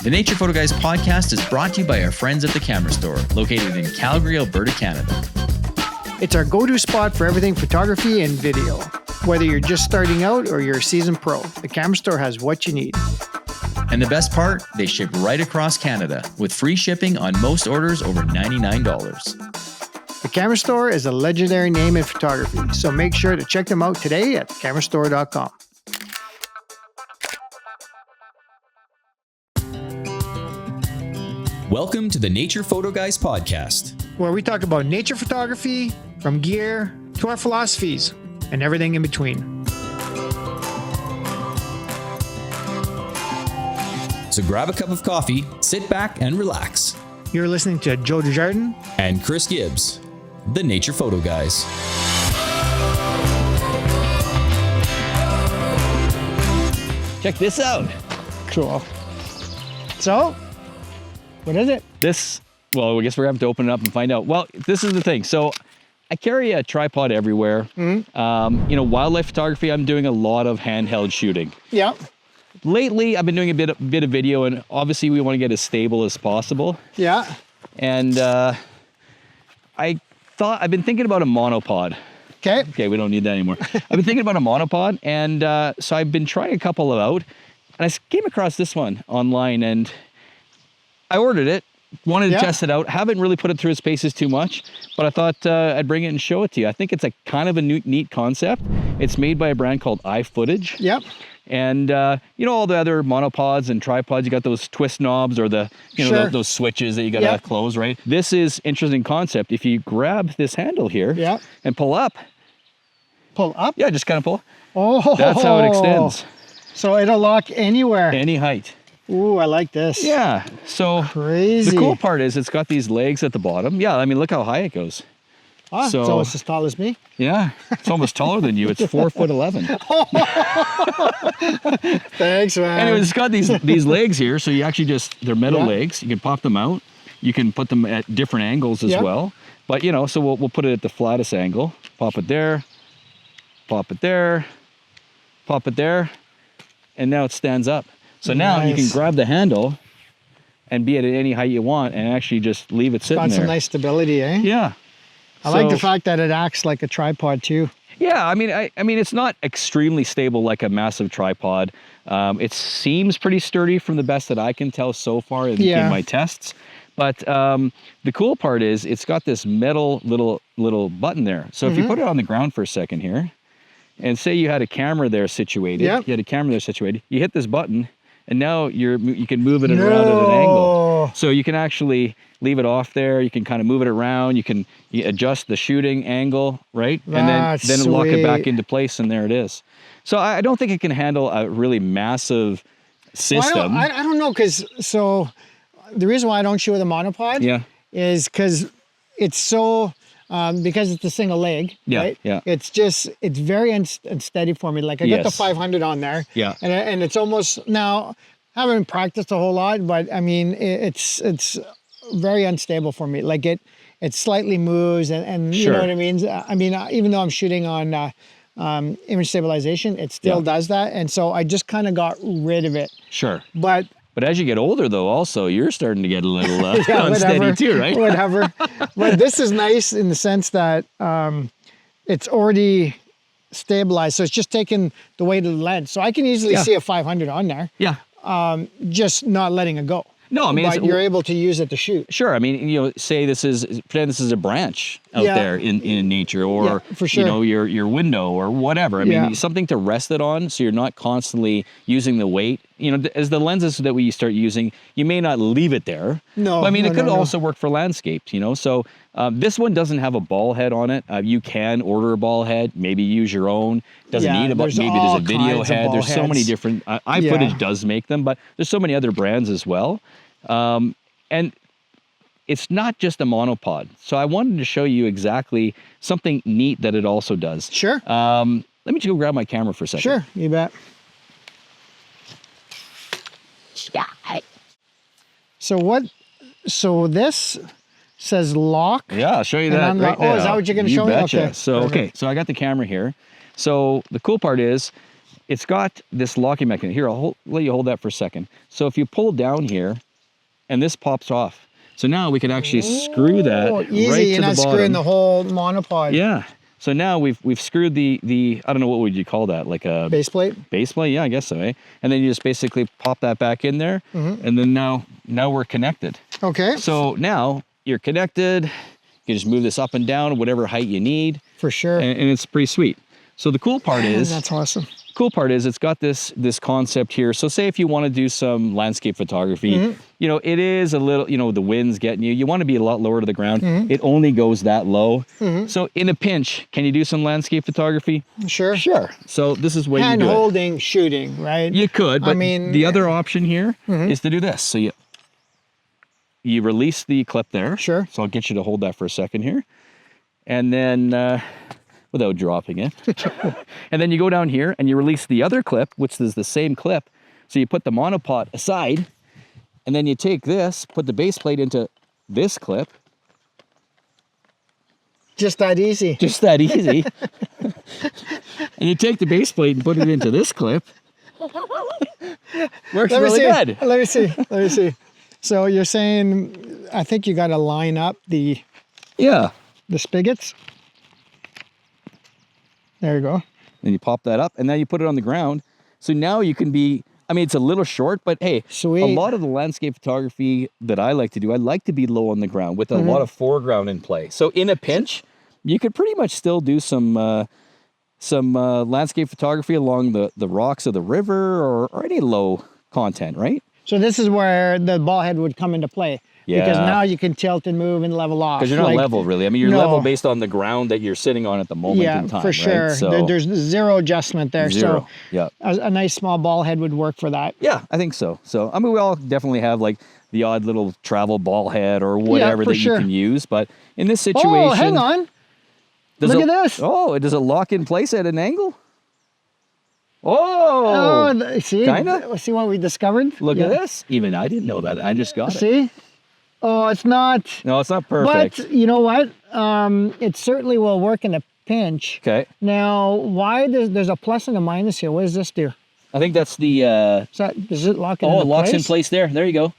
The Nature Photo Guys podcast is brought to you by our friends at the Camera Store, located in Calgary, Alberta, Canada. It's our go-to spot for everything photography and video. Whether you're just starting out or you're a seasoned pro, the Camera Store has what you need. And the best part, they ship right across Canada with free shipping on most orders over $99. The Camera Store is a legendary name in photography, so make sure to check them out today at camerastore.com. Welcome to the Nature Photo Guys podcast, where we talk about nature photography, from gear to our philosophies and everything in between. So grab a cup of coffee, sit back and relax. You're listening to Joe Desjardins and Chris Gibbs, the Nature Photo Guys. Check this out. Cool. So, what is it? Well, I guess we're going to have to open it up and find out. Well, this is the thing. So I carry a tripod everywhere. Mm-hmm. Wildlife photography, I'm doing a lot of handheld shooting. Yeah. Lately, I've been doing a bit of video, and obviously we want to get as stable as possible. Yeah. And I've been thinking about a monopod. Okay, we don't need that anymore. I've been thinking about a monopod, and so I've been trying a couple out, and I came across this one online, and I ordered it, wanted to test it out. Haven't really put it through its paces too much, but I thought I'd bring it and show it to you. I think it's a kind of a neat concept. It's made by a brand called iFootage. Yep. And all the other monopods and tripods, you got those twist knobs or those switches that you got to close, right? This is interesting concept. If you grab this handle here and pull up. Pull up? Yeah, just kind of pull. Oh. That's how it extends. So it'll lock anywhere. Any height. Ooh, I like this. Yeah. So crazy. The cool part is it's got these legs at the bottom. Yeah, I mean, look how high it goes. Ah, so it's almost as tall as me. Yeah, it's almost taller than you. It's 4'11". Thanks, man. Anyway, it's got these legs here, so you actually they're metal legs. You can pop them out. You can put them at different angles as well. But so we'll put it at the flattest angle. Pop it there, pop it there, pop it there, and now it stands up. So now you can grab the handle and be at any height you want and actually just leave it sitting there. Got some nice stability, eh? Yeah. I like the fact that it acts like a tripod too. Yeah, I mean, it's not extremely stable like a massive tripod. It seems pretty sturdy from the best that I can tell so far in my tests. But the cool part is it's got this metal little button there. So if you put it on the ground for a second here, and say you had a camera there situated, you hit this button, and now you can move it around at an angle. So you can actually leave it off there. You can kind of move it around. You can adjust the shooting angle, right? That's and then lock it back into place, and there it is. So I don't think it can handle a really massive system. Well, I don't know, because the reason why I don't shoot with a monopod is because it's so... because it's a single leg, right? Yeah. It's very unsteady for me. Like I got the 500 on there. Yeah. And it's almost, now, haven't practiced a whole lot, but I mean, it's very unstable for me. Like it slightly moves and you know what I mean? I mean, even though I'm shooting on image stabilization, it still does that. And so I just kind of got rid of it. Sure. But as you get older, though, also, you're starting to get a little unsteady too, right? Whatever. But this is nice in the sense that it's already stabilized. So it's just taking the weight of the lens. So I can easily see a 500 on there. Yeah. Just not letting it go. No, I mean, but you're able to use it to shoot. Sure. I mean, pretend this is a branch out there in nature, or for sure. Your window or whatever. I mean, something to rest it on, so you're not constantly using the weight. As the lenses that we start using, you may not leave it there. No. But, I mean, it could also work for landscapes. So this one doesn't have a ball head on it. You can order a ball head. Maybe use your own. Doesn't need a ball. Maybe there's a video head. There's so many different. iFootage does make them, but there's so many other brands as well. And it's not just a monopod. So I wanted to show you exactly something neat that it also does. Sure. Let me just go grab my camera for a second. Sure, you bet. So this says lock. Yeah, I'll show you that right now. Is that what you're going to show me? Betcha. Okay. So I got the camera here. So the cool part is it's got this locking mechanism. Here, let you hold that for a second. So if you pull down here, and this pops off. So now we can actually screw that right to the bottom. You're not screwing the whole monopod. Yeah. So now we've screwed the I don't know, what would you call that? Like a base plate? Base plate, yeah, I guess so, eh? And then you just basically pop that back in there, and then now we're connected. Okay. So now you're connected. You can just move this up and down, whatever height you need. For sure. And it's pretty sweet. So the cool part is that's awesome. Cool part is it's got this concept here. So say if you want to do some landscape photography, you know, it is a little, you know, the wind's getting you. You want to be a lot lower to the ground. It only goes that low. So in a pinch, can you do some landscape photography? Sure. Sure. So this is what you do. Hand holding, shooting, right? You could, but I mean, the other option here is to do this. So you release the clip there. Sure. So I'll get you to hold that for a second here. And then without dropping it. And then you go down here and you release the other clip, which is the same clip. So you put the monopod aside, and then you take this, put the base plate into this clip. Just that easy. Just that easy. And you take the base plate and put it into this clip. Works really good. Let me see. Let me see. So you're saying, I think you got to line up the spigots. There you go. Then you pop that up, and now you put it on the ground. So now you can be, I mean, it's a little short, but hey, sweet. A lot of the landscape photography that I like to do, I like to be low on the ground with a lot of foreground in play. So in a pinch, you could pretty much still do some landscape photography along the rocks of the river or any low content, right? So this is where the ball head would come into play. Yeah. Because now you can tilt and move and level off. Because you're not level, really. I mean, you're level based on the ground that you're sitting on at the moment in time. Yeah, for sure. Right? So, there's zero adjustment there. Zero. So a nice small ball head would work for that. Yeah, I think so. So, I mean, we all definitely have like the odd little travel ball head or whatever that you can use. But in this situation... Oh, hang on. Look at this. Oh, does it lock in place at an angle? Oh, see? Kinda? See what we discovered? Look at this. Even I didn't know that. I just got it. See? Oh, it's not. No, it's not perfect. But you know what? It certainly will work in a pinch. Okay. Now, why there's a plus and a minus here? What does this do? I think that's the... does it lock in place? Oh, it locks in place there. There you go.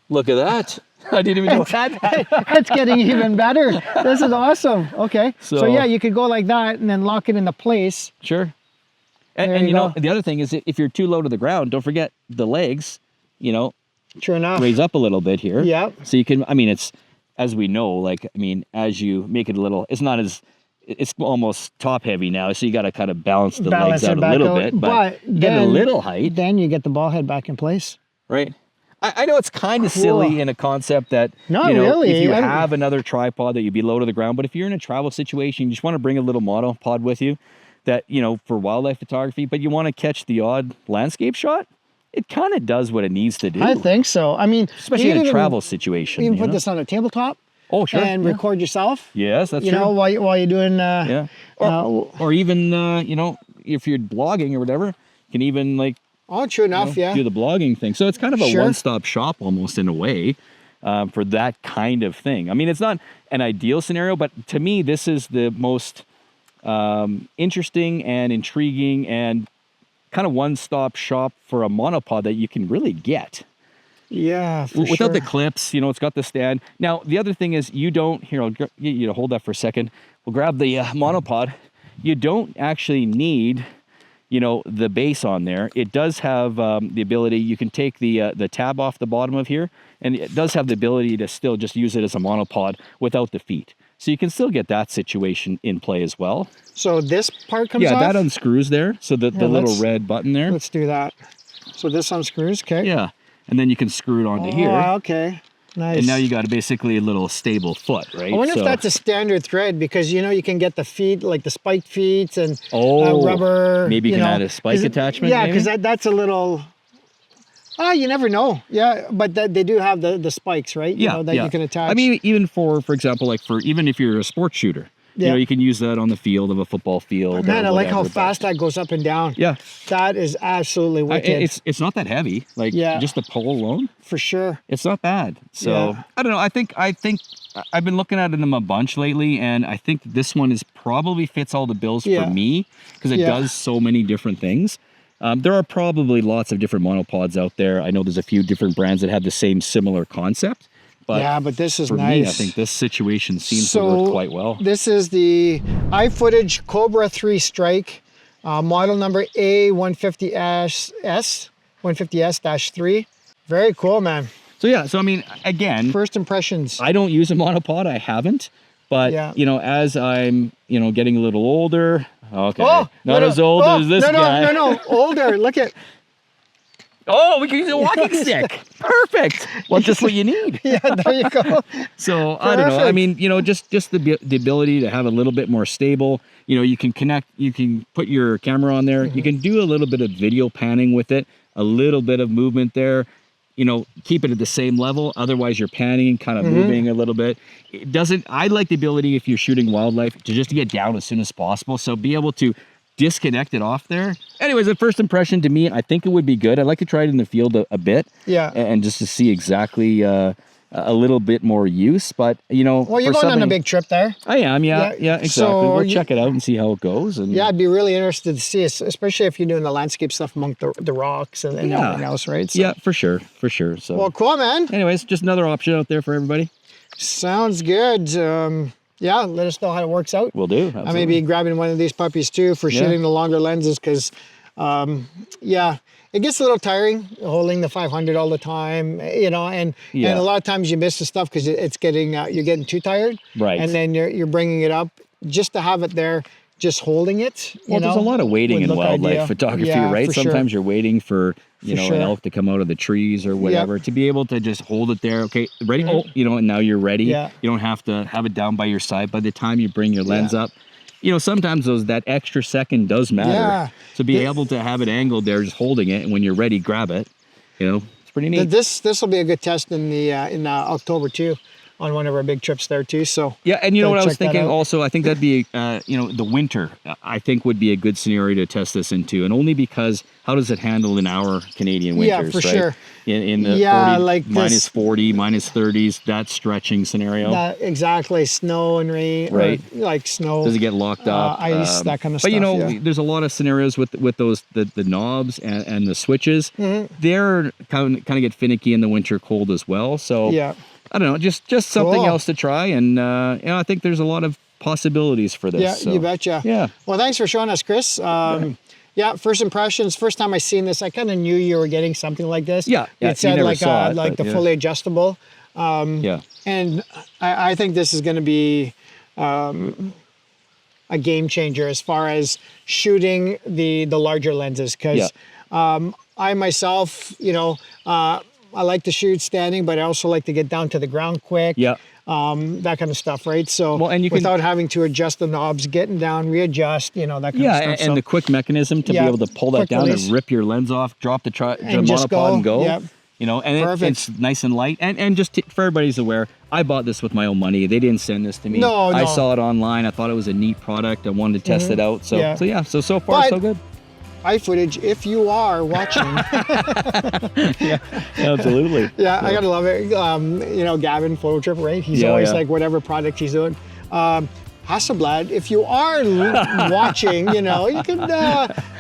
Look at that. I didn't even know that. It's getting even better. This is awesome. Okay. So yeah, you could go like that and then lock it into place. Sure. And you know, the other thing is if you're too low to the ground, don't forget the legs, you know, true enough, raise up a little bit here. Yeah. So you can, I mean, it's, as we know, like, I mean, as you make it a little, it's not as, it's almost top heavy now. So you got to kind of balance the legs out a little bit, but get a little height. Then you get the ball head back in place. Right. I know it's kind of silly in a concept that, not you know, really. if you have another tripod that you'd be low to the ground, but if you're in a travel situation, you just want to bring a little monopod with you that, you know, for wildlife photography, but you want to catch the odd landscape shot, it kind of does what it needs to do. I think so. I mean, especially in a travel situation. You can put this on a tabletop. Oh, sure. And record yourself. Yes, that's true. You know, while you're doing... or even, you know, if you're blogging or whatever, you can even like... Oh, true enough, do the blogging thing. So it's kind of a one-stop shop almost in a way for that kind of thing. I mean, it's not an ideal scenario, but to me, this is the most interesting and intriguing and kind of one-stop shop for a monopod that you can really get. Yeah, without the clips, you know, it's got the stand. Now, the other thing is you don't, here, I'll get you to hold that for a second. We'll grab the monopod. You don't actually need... you know, the base on there. It does have the ability, you can take the tab off the bottom of here, and it does have the ability to still just use it as a monopod without the feet. So you can still get that situation in play as well. So this part comes off? Yeah, that unscrews there. So the little red button there. Let's do that. So this unscrews, okay. Yeah, and then you can screw it onto here. Oh, okay. Nice. And now you got basically a little stable foot, right? I wonder if that's a standard thread because, you know, you can get the feet, like the spiked feet and rubber. Maybe you can add a spike attachment. Yeah, because that's a little... Oh, you never know. Yeah, but they do have the spikes, right? Yeah, you know, that you can attach. I mean, even for example, like even if you're a sports shooter, you know, you can use that on the field of a football field. Man, I like how fast that goes up and down. Yeah. That is absolutely wicked. It's not that heavy. Like just the pole alone. For sure. It's not bad. So I don't know. I think I've been looking at them a bunch lately, and I think this one probably fits all the bills for me because it does so many different things. There are probably lots of different monopods out there. I know there's a few different brands that have the same similar concept. But but this is for nice. me, I think this situation seems to work quite well. This is the iFootage Cobra 3 Strike, model number A150S-3. Very cool, man. So yeah, so I mean, again, first impressions. I don't use a monopod. I haven't. But, you know, as I'm, you know, getting a little older, not as old as this guy. No, older. Look at. Oh, we can use a walking stick. Perfect. Well, just what you need. Yeah, there you go. So I don't know. I mean, you know, just the ability to have a little bit more stable. You know, you can connect. You can put your camera on there. You can do a little bit of video panning with it. A little bit of movement there. You know, keep it at the same level. Otherwise, you're panning, kind of moving a little bit. It doesn't. I like the ability if you're shooting wildlife to just get down as soon as possible. So be able to disconnect it off there. Anyways, the first impression to me, I think it would be good. I'd like to try it in the field a bit. Yeah. And just to see exactly a little bit more use. But, you know. Well, you're going on a big trip there. I am, yeah, exactly. So we'll check it out and see how it goes. And I'd be really interested to see, especially if you're doing the landscape stuff among the rocks and everything else, right? So. Yeah, for sure. So. Well, cool, man. Anyways, just another option out there for everybody. Sounds good. Yeah, let us know how it works out. Will do. Absolutely. I may be grabbing one of these puppies too for shooting the longer lenses because, it gets a little tiring holding the 500 all the time, you know, and a lot of times you miss the stuff because it's getting you're getting too tired, right? And then you're bringing it up just to have it there. Just holding it. Well, there's a lot of waiting in wildlife photography, right? Sometimes you're waiting for an elk to come out of the trees or whatever. To be able to just hold it there, okay, ready? Oh, you know, and now you're ready. You don't have to have it down by your side. By the time you bring your lens up, you know, sometimes that extra second does matter. So be able to have it angled there, just holding it, and when you're ready, grab it. You know, it's pretty neat. This will be a good test in October too. On one of our big trips there too. So yeah, and you know what I was thinking also, I think that'd be you know, the winter I think would be a good scenario to test this into, and only because how does it handle in our Canadian winters? Yeah, for sure. In the 40, like minus 40, minus 30s, that stretching scenario. Exactly, snow and rain, right? Like snow. Does it get locked up? Ice, that kind of stuff. But you know, there's a lot of scenarios with those the knobs and the switches. They're kind of get finicky in the winter cold as well. So I don't know, just something else to try, and you know, I think there's a lot of possibilities for this. Yeah, so. You betcha. Yeah. Well, thanks for showing us, Chris. Yeah, first impressions. First time I seen this, I kind of knew you were getting something like this. Yeah, it said like the fully adjustable. And I think this is going to be a game changer as far as shooting the larger lenses, because I myself, you know. I like to shoot standing, but I also like to get down to the ground quick. Yeah. That kind of stuff, right? So without having to adjust the knobs, getting down, readjust, you know, that kind of stuff. Yeah, and the quick mechanism to be able to pull that down and rip your lens off, drop the monopod and go. Yep. You know, and it's nice and light. And just for everybody's aware, I bought this with my own money. They didn't send this to me. No. I saw it online. I thought it was a neat product. I wanted to test it out. So so far so good. iFootage, if you are watching. Absolutely. I gotta love it. You know, Gavin, Photo Trip, right? He's always like whatever product he's doing. Hasselblad, if you are watching, you know, you can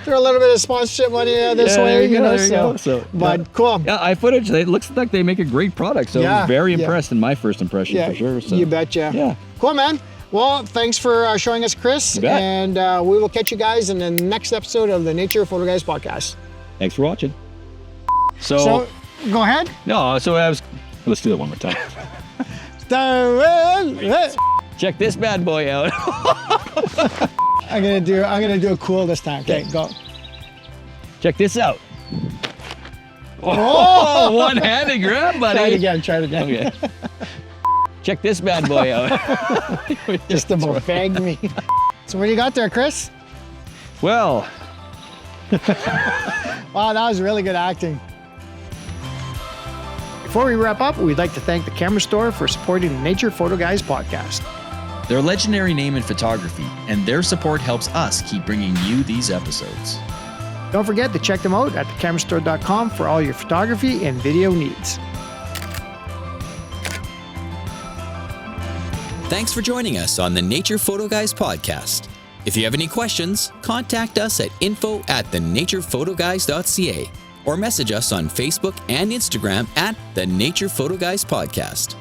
throw a little bit of sponsorship money this way, you know. But cool. Yeah, iFootage, it looks like they make a great product. So I was very impressed in my first impression for sure. So. You betcha. Yeah. Cool, man. Well, thanks for showing us, Chris, and we will catch you guys in the next episode of the Nature Photo Guys podcast. Thanks for watching. So go ahead. No, let's do that one more time. Check this bad boy out. I'm gonna do a cool this time. Okay, go. Check this out. Oh, one-handed grab, buddy. Try it again. Okay. Check this bad boy out. Just about begged me. So what do you got there, Chris? Well. Wow, that was really good acting. Before we wrap up, we'd like to thank the Camera Store for supporting the Nature Photo Guys podcast. They're a legendary name in photography, and their support helps us keep bringing you these episodes. Don't forget to check them out at thecamerastore.com for all your photography and video needs. Thanks for joining us on the Nature Photo Guys podcast. If you have any questions, contact us at info@thenaturePhotoGuys.ca or message us on Facebook and Instagram at The Nature Photo Guys Podcast.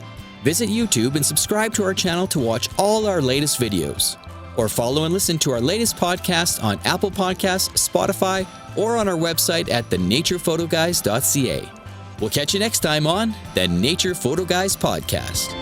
Visit YouTube and subscribe to our channel to watch all our latest videos. Or follow and listen to our latest podcast on Apple Podcasts, Spotify, or on our website at thenaturePhotoGuys.ca. We'll catch you next time on The Nature Photo Guys Podcast.